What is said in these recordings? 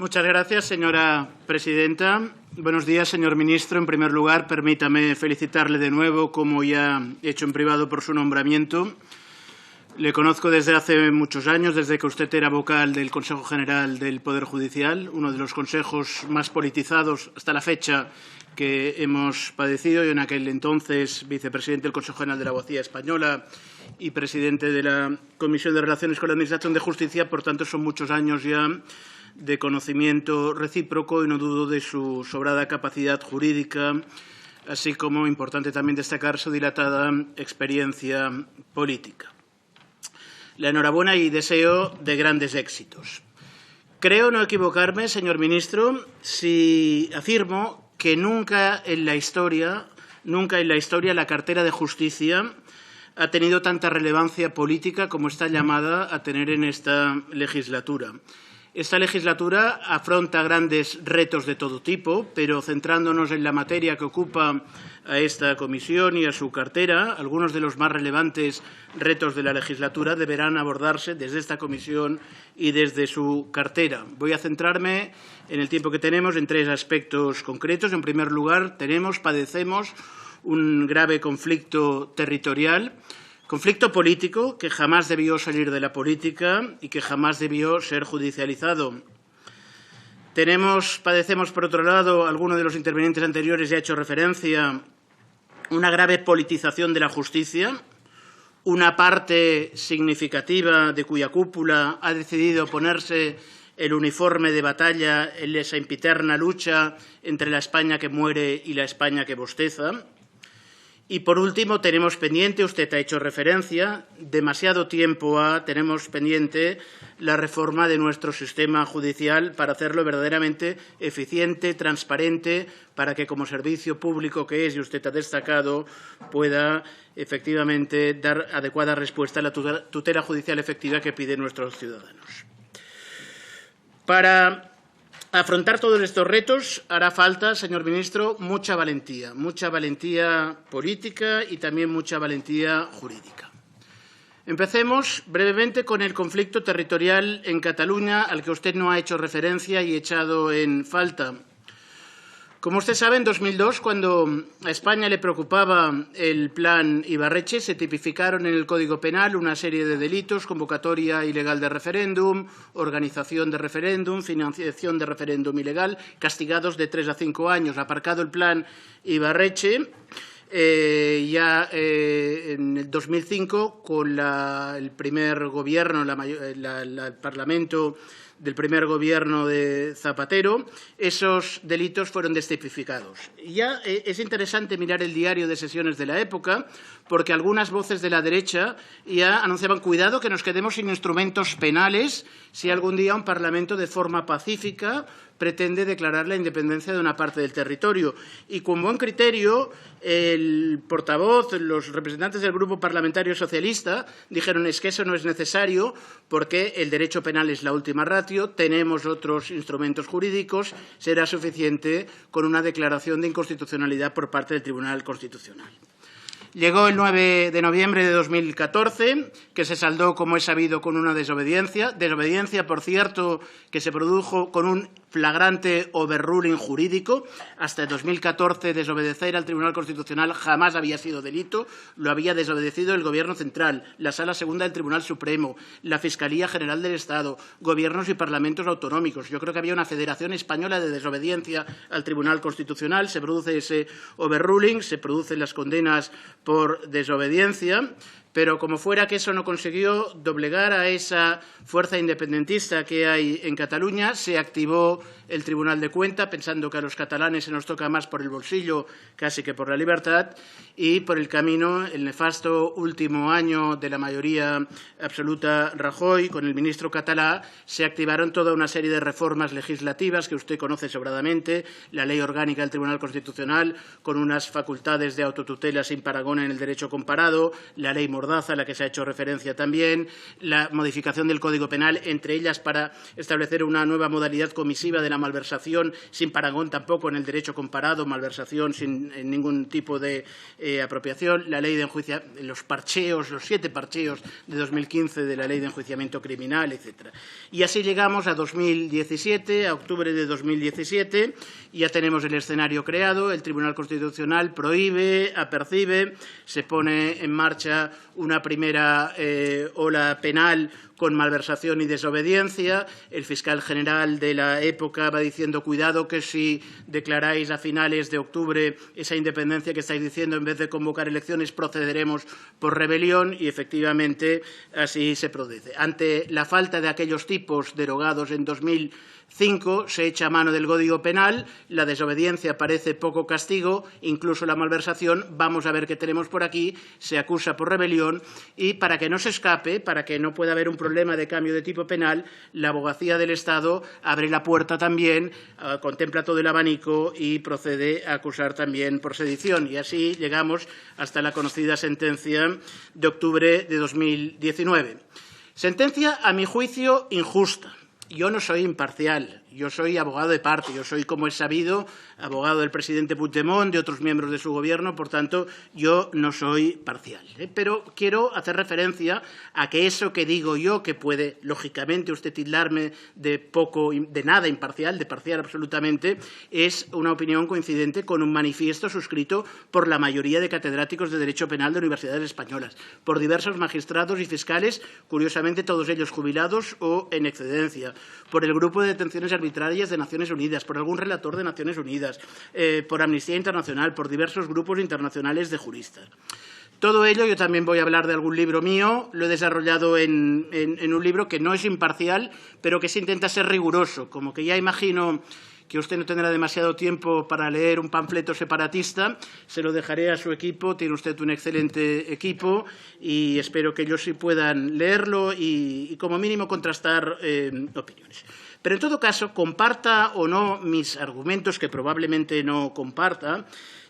Muchas gracias, señora presidenta. Buenos días, señor ministro. En primer lugar, permítame felicitarle de nuevo, como ya he hecho en privado, por su nombramiento. Le conozco desde hace muchos años, desde que usted era vocal del Consejo General del Poder Judicial, uno de los consejos más politizados hasta la fecha que hemos padecido. Yo en aquel entonces vicepresidente del Consejo General de la Abogacía Española y presidente de la Comisión de Relaciones con la Administración de Justicia. Por tanto, son muchos años ya de conocimiento recíproco y no dudo de su sobrada capacidad jurídica, así como, importante también destacar, su dilatada experiencia política. La enhorabuena y deseo de grandes éxitos. Creo no equivocarme, señor ministro, si afirmo que nunca en la historia la cartera de Justicia ha tenido tanta relevancia política como está llamada a tener en esta legislatura. Esta legislatura afronta grandes retos de todo tipo, pero centrándonos en la materia que ocupa a esta comisión y a su cartera, algunos de los más relevantes retos de la legislatura deberán abordarse desde esta comisión y desde su cartera. Voy a centrarme en el tiempo que tenemos en tres aspectos concretos. En primer lugar, padecemos un grave conflicto territorial, conflicto político que jamás debió salir de la política y que jamás debió ser judicializado. Padecemos, por otro lado, alguno de los intervinientes anteriores ya ha hecho referencia, una grave politización de la justicia. Una parte significativa de cuya cúpula ha decidido ponerse el uniforme de batalla en esa sempiterna lucha entre la España que muere y la España que bosteza. Y, por último, tenemos pendiente, usted ha hecho referencia, tenemos pendiente la reforma de nuestro sistema judicial para hacerlo verdaderamente eficiente, transparente, para que, como servicio público que es, y usted ha destacado, pueda efectivamente dar adecuada respuesta a la tutela judicial efectiva que piden nuestros ciudadanos. Para afrontar todos estos retos hará falta, señor ministro, mucha valentía política y también mucha valentía jurídica. Empecemos brevemente con el conflicto territorial en Cataluña, al que usted no ha hecho referencia y echado en falta. Como usted sabe, en 2002, cuando a España le preocupaba el plan Ibarretxe, se tipificaron en el Código Penal una serie de delitos: convocatoria ilegal de referéndum, organización de referéndum, financiación de referéndum ilegal, castigados de 3 a 5 años. Aparcado el plan Ibarretxe, ya en el 2005, con el primer gobierno, el Parlamento del primer gobierno de Zapatero, esos delitos fueron destipificados. Ya es interesante mirar el diario de sesiones de la época, porque algunas voces de la derecha ya anunciaban: cuidado que nos quedemos sin instrumentos penales si algún día un Parlamento de forma pacífica pretende declarar la independencia de una parte del territorio. Y con buen criterio, el portavoz, los representantes del Grupo Parlamentario Socialista dijeron: es que eso no es necesario porque el derecho penal es la última ratio, tenemos otros instrumentos jurídicos, será suficiente con una declaración de inconstitucionalidad por parte del Tribunal Constitucional. Llegó el 9 de noviembre de 2014, que se saldó, como es sabido, con una desobediencia, por cierto, que se produjo con un flagrante overruling jurídico. Hasta el 2014 desobedecer al Tribunal Constitucional jamás había sido delito, lo había desobedecido el Gobierno central, la Sala Segunda del Tribunal Supremo, la Fiscalía General del Estado, gobiernos y parlamentos autonómicos. Yo creo que había una federación española de desobediencia al Tribunal Constitucional. Se produce ese overruling, se producen las condenas por desobediencia, pero como fuera que eso no consiguió doblegar a esa fuerza independentista que hay en Cataluña, se activó el Tribunal de Cuentas, pensando que a los catalanes se nos toca más por el bolsillo casi que por la libertad, y por el camino, el nefasto último año de la mayoría absoluta Rajoy, con el ministro Català, se activaron toda una serie de reformas legislativas que usted conoce sobradamente: la Ley Orgánica del Tribunal Constitucional, con unas facultades de autotutela sin parangón en el derecho comparado, la Ley Mordaza, a la que se ha hecho referencia también, la modificación del Código Penal, entre ellas para establecer una nueva modalidad comisiva de la malversación, sin parangón tampoco en el derecho comparado, malversación sin ningún tipo de apropiación, la ley de enjuiciamiento, los 7 parcheos de 2015 de la ley de enjuiciamiento criminal, etcétera. Y así llegamos a 2017, a octubre de 2017, y ya tenemos el escenario creado. El Tribunal Constitucional prohíbe, apercibe, se pone en marcha una primera ola penal con malversación y desobediencia. El fiscal general de la época va diciendo, cuidado que si declaráis a finales de octubre esa independencia que estáis diciendo, en vez de convocar elecciones, procederemos por rebelión, y efectivamente así se produce. Ante la falta de aquellos tipos derogados en 2005, se echa mano del Código Penal, la desobediencia parece poco castigo, incluso la malversación, vamos a ver qué tenemos por aquí, se acusa por rebelión, y para que no se escape, para que no pueda haber un problema de cambio de tipo penal, la Abogacía del Estado abre la puerta también, contempla todo el abanico y procede a acusar también por sedición. Y así llegamos hasta la conocida sentencia de octubre de 2019. Sentencia, a mi juicio, injusta. Yo no soy imparcial, yo soy abogado de parte, yo soy, como es sabido, abogado del presidente Puigdemont, de otros miembros de su gobierno, por tanto, yo no soy parcial. Pero quiero hacer referencia a que eso que digo yo, que puede, lógicamente, usted tildarme de nada imparcial, de parcial absolutamente, es una opinión coincidente con un manifiesto suscrito por la mayoría de catedráticos de Derecho Penal de universidades españolas, por diversos magistrados y fiscales, curiosamente todos ellos jubilados o en excedencia, por el Grupo de Detenciones Arbitrarias de Naciones Unidas, por algún relator de Naciones Unidas, por Amnistía Internacional, por diversos grupos internacionales de juristas. Todo ello, yo también voy a hablar de algún libro mío, lo he desarrollado en un libro que no es imparcial, pero que se intenta ser riguroso, como que ya imagino que usted no tendrá demasiado tiempo para leer un panfleto separatista, se lo dejaré a su equipo, tiene usted un excelente equipo y espero que ellos sí puedan leerlo y como mínimo contrastar opiniones. Pero en todo caso, comparta o no mis argumentos, que probablemente no comparta,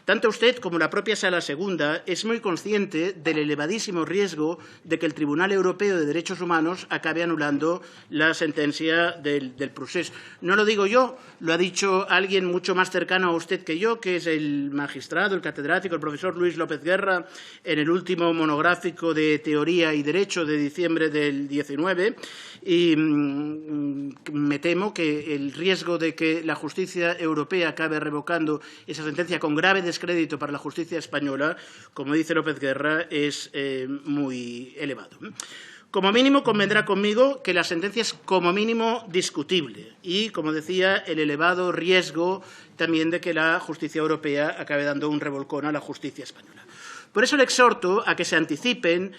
tanto usted como la propia Sala Segunda es muy consciente del elevadísimo riesgo de que el Tribunal Europeo de Derechos Humanos acabe anulando la sentencia del procés. No lo digo yo, lo ha dicho alguien mucho más cercano a usted que yo, que es el magistrado, el catedrático, el profesor Luis López Guerra, en el último monográfico de Teoría y Derecho de diciembre del 19, y me temo que el riesgo de que la justicia europea acabe revocando esa sentencia con grave descrédito para la justicia española, como dice López Guerra, es muy elevado. Como mínimo, convendrá conmigo que la sentencia es como mínimo discutible y, como decía, el elevado riesgo también de que la justicia europea acabe dando un revolcón a la justicia española. Por eso le exhorto a que se anticipen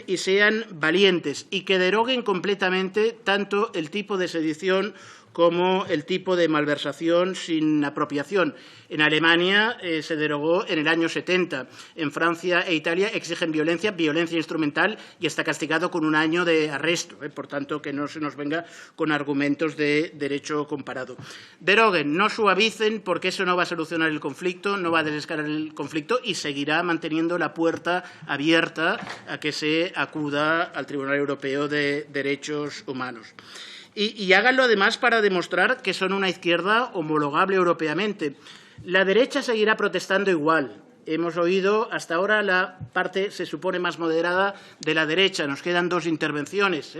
y sean valientes y que deroguen completamente tanto el tipo de sedición como el tipo de malversación sin apropiación. En Alemania se derogó en el año 70. En Francia e Italia exigen violencia instrumental y está castigado con 1 año de arresto. Por tanto, que no se nos venga con argumentos de derecho comparado. Deroguen, no suavicen, porque eso no va a solucionar el conflicto, no va a desescalar el conflicto y seguirá manteniendo la puerta abierta a que se acuda al Tribunal Europeo de Derechos Humanos. Y háganlo además para demostrar que son una izquierda homologable europeamente. La derecha seguirá protestando igual. Hemos oído hasta ahora la parte, se supone, más moderada de la derecha. Nos quedan 2 intervenciones.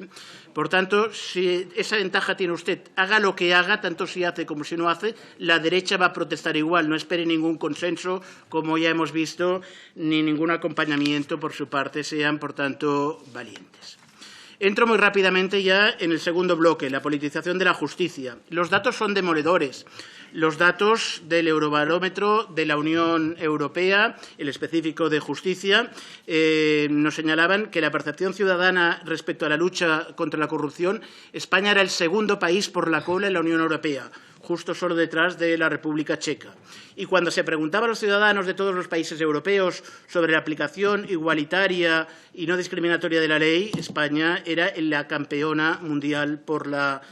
Por tanto, si esa ventaja tiene usted, haga lo que haga, tanto si hace como si no hace, la derecha va a protestar igual. No espere ningún consenso, como ya hemos visto, ni ningún acompañamiento por su parte. Sean, por tanto, valientes. Entro muy rápidamente ya en el segundo bloque, la politización de la justicia. Los datos son demoledores. Los datos del Eurobarómetro de la Unión Europea, el específico de justicia, nos señalaban que la percepción ciudadana respecto a la lucha contra la corrupción, España era el segundo país por la cola en la Unión Europea, justo solo detrás de la República Checa. Y cuando se preguntaba a los ciudadanos de todos los países europeos sobre la aplicación igualitaria y no discriminatoria de la ley, España era la campeona mundial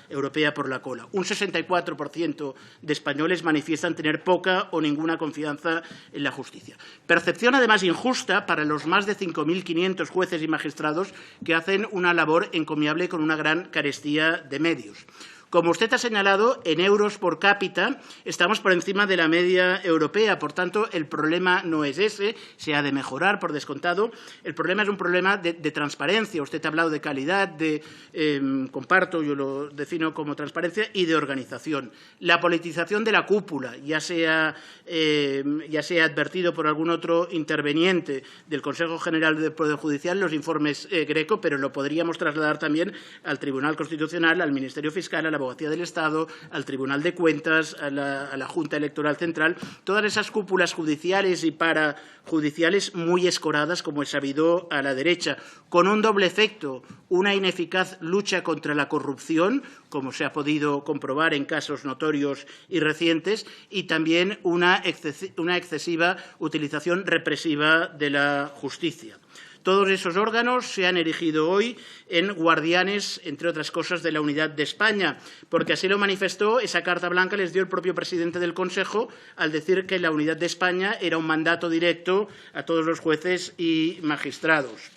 europea por la cola. Un 64% de españoles manifiestan tener poca o ninguna confianza en la justicia. Percepción, además, injusta para los más de 5.500 jueces y magistrados que hacen una labor encomiable con una gran carestía de medios. Como usted ha señalado, en euros por cápita estamos por encima de la media europea. Por tanto, el problema no es ese, se ha de mejorar, por descontado. El problema es un problema de transparencia. Usted ha hablado de calidad, comparto, yo lo defino como transparencia, y de organización. La politización de la cúpula, ya sea advertido por algún otro interveniente del Consejo General del Poder Judicial, los informes Greco, pero lo podríamos trasladar también al Tribunal Constitucional, al Ministerio Fiscal, a la Abogacía del Estado, al Tribunal de Cuentas, a la Junta Electoral Central, todas esas cúpulas judiciales y parajudiciales muy escoradas, como es sabido, a la derecha, con un doble efecto: una ineficaz lucha contra la corrupción, como se ha podido comprobar en casos notorios y recientes, y también una excesiva utilización represiva de la justicia. Todos esos órganos se han erigido hoy en guardianes, entre otras cosas, de la unidad de España, porque así lo manifestó, esa carta blanca les dio el propio presidente del Consejo al decir que la unidad de España era un mandato directo a todos los jueces y magistrados,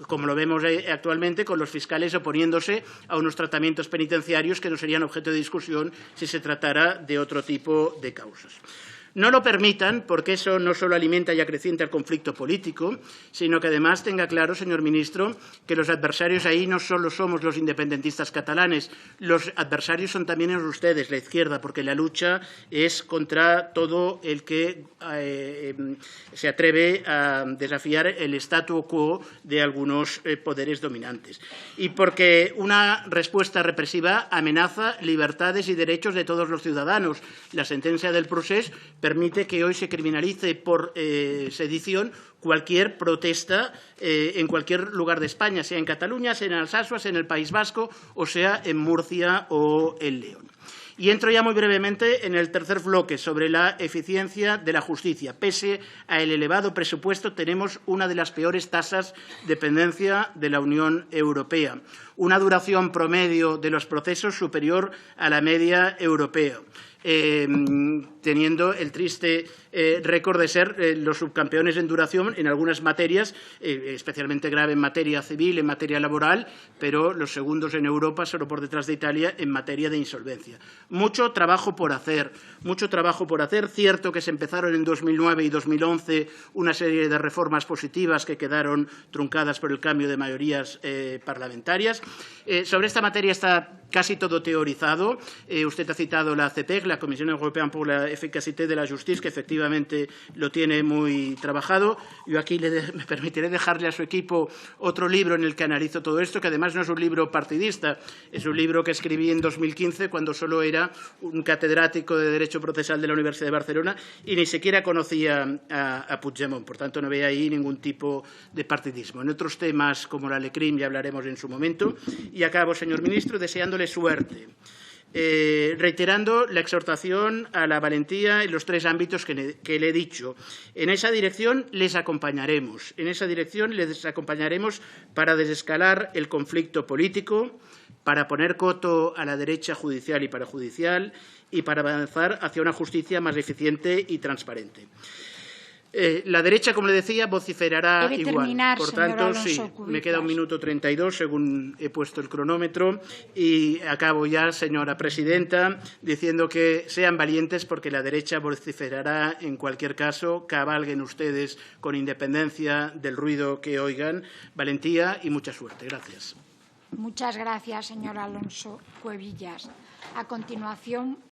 como lo vemos actualmente con los fiscales oponiéndose a unos tratamientos penitenciarios que no serían objeto de discusión si se tratara de otro tipo de causas. No lo permitan, porque eso no solo alimenta y acrecienta el conflicto político, sino que además tenga claro, señor ministro, que los adversarios ahí no solo somos los independentistas catalanes, los adversarios son también ustedes, la izquierda, porque la lucha es contra todo el que se atreve a desafiar el statu quo de algunos poderes dominantes. Y porque una respuesta represiva amenaza libertades y derechos de todos los ciudadanos. La sentencia del procés permite que hoy se criminalice por sedición cualquier protesta en cualquier lugar de España, sea en Cataluña, sea en Alsasua, sea en el País Vasco, o sea en Murcia o en León. Y entro ya muy brevemente en el tercer bloque, sobre la eficiencia de la justicia. Pese al elevado presupuesto, tenemos una de las peores tasas de pendencia de la Unión Europea, una duración promedio de los procesos superior a la media europea, teniendo el triste récord de ser los subcampeones en duración en algunas materias, especialmente grave en materia civil, en materia laboral, pero los segundos en Europa, solo por detrás de Italia, en materia de insolvencia. Mucho trabajo por hacer, mucho trabajo por hacer. Cierto que se empezaron en 2009 y 2011 una serie de reformas positivas que quedaron truncadas por el cambio de mayorías parlamentarias. Sobre esta materia está casi todo teorizado. Usted ha citado la CEPEC, la Comisión Europea por la Eficacité de la Justice, que efectivamente lo tiene muy trabajado. Yo aquí me permitiré dejarle a su equipo otro libro en el que analizo todo esto, que además no es un libro partidista, es un libro que escribí en 2015 cuando solo era un catedrático de Derecho Procesal de la Universidad de Barcelona y ni siquiera conocía a Puigdemont. Por tanto, no veía ahí ningún tipo de partidismo. En otros temas, como la LECRIM, ya hablaremos en su momento. Y acabo, señor ministro, deseándole suerte, reiterando la exhortación a la valentía en los tres ámbitos que le he dicho. En esa dirección les acompañaremos. En esa dirección les acompañaremos para desescalar el conflicto político, para poner coto a la derecha judicial y parajudicial y para avanzar hacia una justicia más eficiente y transparente. La derecha, como le decía, vociferará igual. Por tanto, sí, me queda 1 minuto 32, según he puesto el cronómetro. Y acabo ya, señora presidenta, diciendo que sean valientes porque la derecha vociferará en cualquier caso. Cabalguen ustedes con independencia del ruido que oigan. Valentía y mucha suerte. Gracias. Muchas gracias, señor Alonso Cuevillas. A continuación,